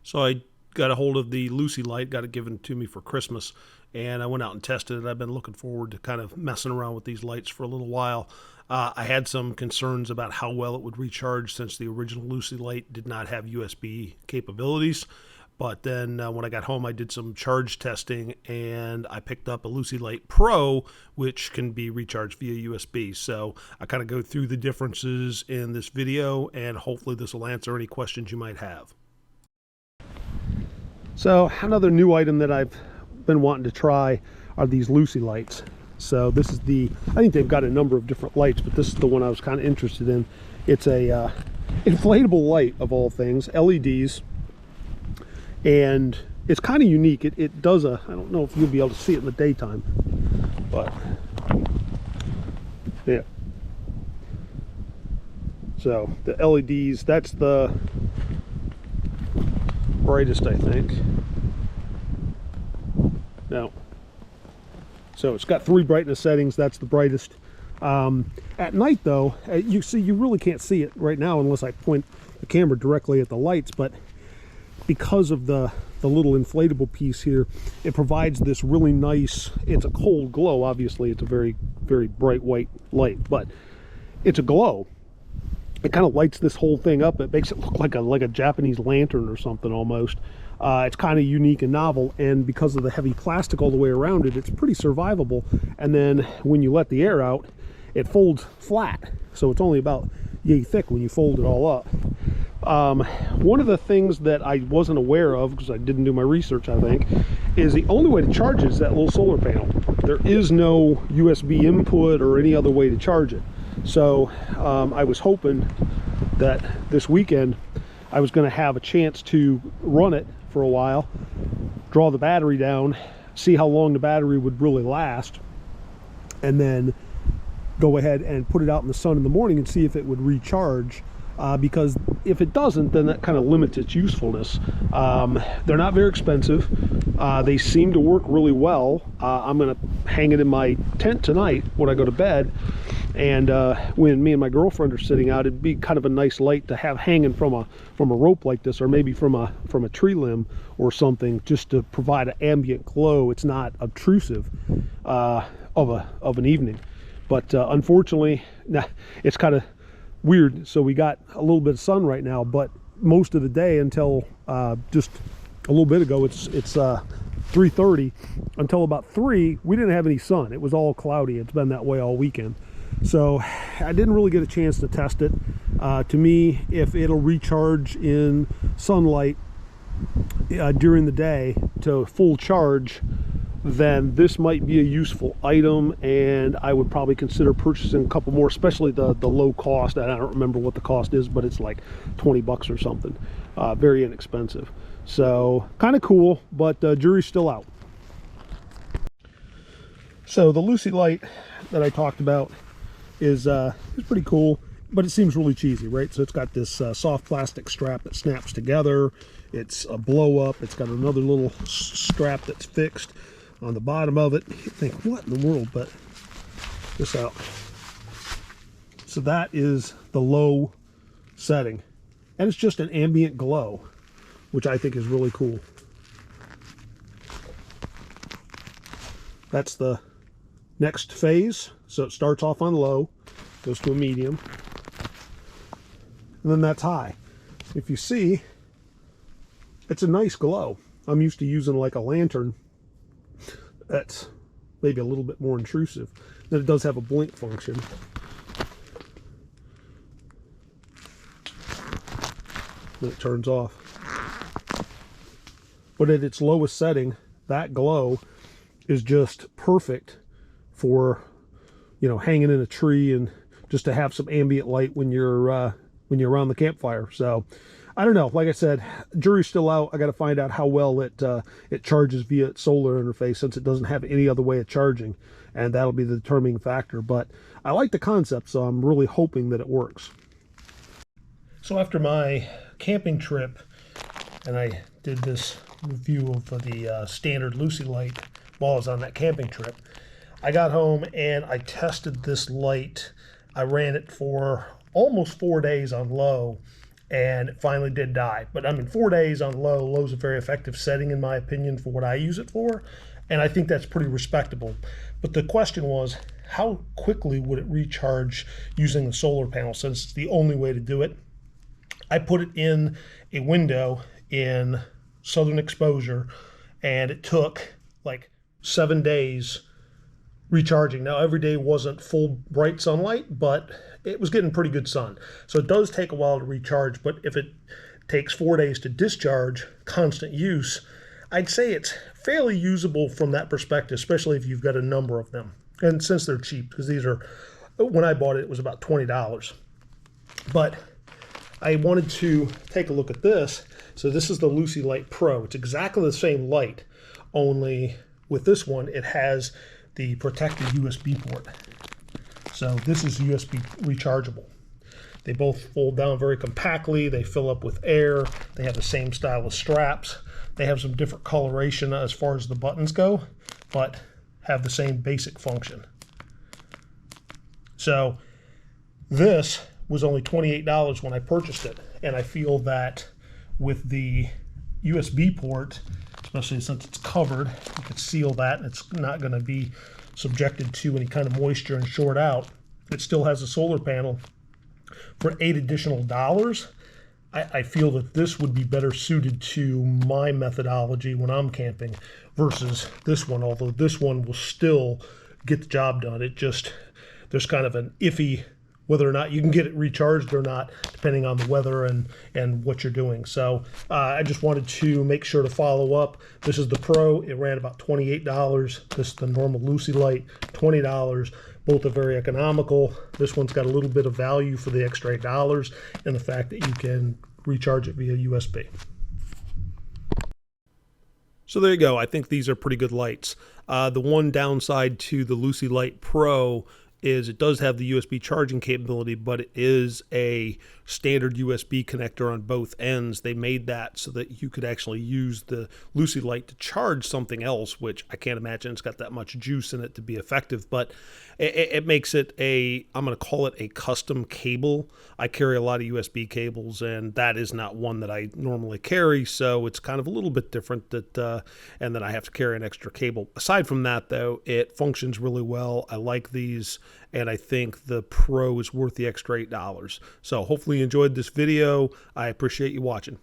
So I got a hold of the Luci Light, got it given to me for Christmas, and I went out and tested it. I've been looking forward to kind of messing around with these lights for a little while. I had some concerns about how well it would recharge since the original Luci Light did not have USB capabilities. But then when I got home, I did some charge testing, and I picked up a Luci Light Pro, which can be recharged via USB. So I kind of go through the differences in this video, and hopefully this will answer any questions you might have. So another new item that I've been wanting to try are these Luci lights. So this is I think they've got a number of different lights, but this is the one I was kind of interested in. It's a inflatable light of all things, LEDs, and it's kind of unique. It does I don't know if you'll be able to see it in the daytime, but yeah. So the LEDs, that's the brightest, I think. Now, so it's got 3 brightness settings. That's the brightest. At night, though, you really can't see it right now unless I point the camera directly at the lights. But because of the little inflatable piece here, it provides this really nice. It's a cold glow. Obviously, it's a very, very bright white light, but it's a glow. It kind of lights this whole thing up. It makes it look like a Japanese lantern or something almost. It's kind of unique and novel, and because of the heavy plastic all the way around it, it's pretty survivable. And then when you let the air out, it folds flat, so it's only about yay thick when you fold it all up. One of the things that I wasn't aware of, because I didn't do my research, I think, is the only way to charge it is that little solar panel. There is no USB input or any other way to charge it. So I was hoping that this weekend I was going to have a chance to run it for a while, draw the battery down, see how long the battery would really last, and then go ahead and put it out in the sun in the morning and see if it would recharge. Because if it doesn't, then that kind of limits its usefulness. They're not very expensive. They seem to work really well. I'm going to hang it in my tent tonight when I go to bed. And when me and my girlfriend are sitting out, it'd be kind of a nice light to have hanging from a rope like this, or maybe from a tree limb or something, just to provide an ambient glow. It's not obtrusive of an evening. But unfortunately, it's kind of weird. So we got a little bit of sun right now, but most of the day until just a little bit ago, it's 3:30, until about 3 we didn't have any sun. It was all cloudy. It's been that way all weekend, so I didn't really get a chance to test it. To me, if it'll recharge in sunlight during the day to full charge, then this might be a useful item, and I would probably consider purchasing a couple more, especially the low cost. And I don't remember what the cost is, but it's like 20 bucks or something. Very inexpensive. So kind of cool, but jury's still out. So the Luci Light that I talked about is pretty cool, but it seems really cheesy, right? So it's got this soft plastic strap that snaps together. It's a blow up. It's got another little strap that's fixed on the bottom of it. You think, what in the world? But this out. So that is the low setting, and it's just an ambient glow, which I think is really cool. That's the next phase. So it starts off on low, goes to a medium, and then that's high. If you see, it's a nice glow. I'm used to using like a lantern that's maybe a little bit more intrusive. Then it does have a blink function. Then it turns off. But at its lowest setting, that glow is just perfect for, you know, hanging in a tree and just to have some ambient light when you're around the campfire. So I don't know. Like I said, jury's still out. I got to find out how well it charges via its solar interface, since it doesn't have any other way of charging, and that'll be the determining factor. But I like the concept, so I'm really hoping that it works. So after my camping trip, and I did this review of the standard Luci Light while I was on that camping trip, I got home and I tested this light. I ran it for almost 4 days on low, and it finally did die. But I mean, 4 days on low. Low's a very effective setting in my opinion for what I use it for, and I think that's pretty respectable. But the question was, how quickly would it recharge using the solar panel, since it's the only way to do it? I put it in a window in southern exposure, and it took like 7 days recharging. Now, every day wasn't full bright sunlight, but it was getting pretty good sun. So it does take a while to recharge, but if it takes 4 days to discharge, constant use, I'd say it's fairly usable from that perspective, especially if you've got a number of them. And since they're cheap, because these are, when I bought it, it was about $20. But I wanted to take a look at this. So this is the Luci Light Pro. It's exactly the same light, only with this one, it has the protected USB port. So this is USB rechargeable. They both fold down very compactly. They fill up with air. They have the same style of straps. They have some different coloration as far as the buttons go, but have the same basic function. So this was only $28 when I purchased it, and I feel that with the USB port, especially since it's covered, you can seal that and it's not going to be subjected to any kind of moisture and short out. It still has a solar panel. For $8 additional, I feel that this would be better suited to my methodology when I'm camping versus this one, although this one will still get the job done. It just, there's kind of an iffy whether or not you can get it recharged or not, depending on the weather and what you're doing. So I just wanted to make sure to follow up. This is the Pro. It ran about $28. This is the normal Luci Light, $20. Both are very economical. This one's got a little bit of value for the extra $8 and the fact that you can recharge it via USB. So there you go. I think these are pretty good lights. The one downside to the Luci Light Pro is it does have the USB charging capability, but it is a standard USB connector on both ends. They made that so that you could actually use the Luci Light to charge something else, which I can't imagine it's got that much juice in it to be effective, but it makes it a, I'm going to call it a custom cable. I carry a lot of USB cables, and that is not one that I normally carry, so it's kind of a little bit different that, and then I have to carry an extra cable. Aside from that, though, it functions really well. I like these, and I think the Pro is worth the extra $8. So hopefully you enjoyed this video. I appreciate you watching.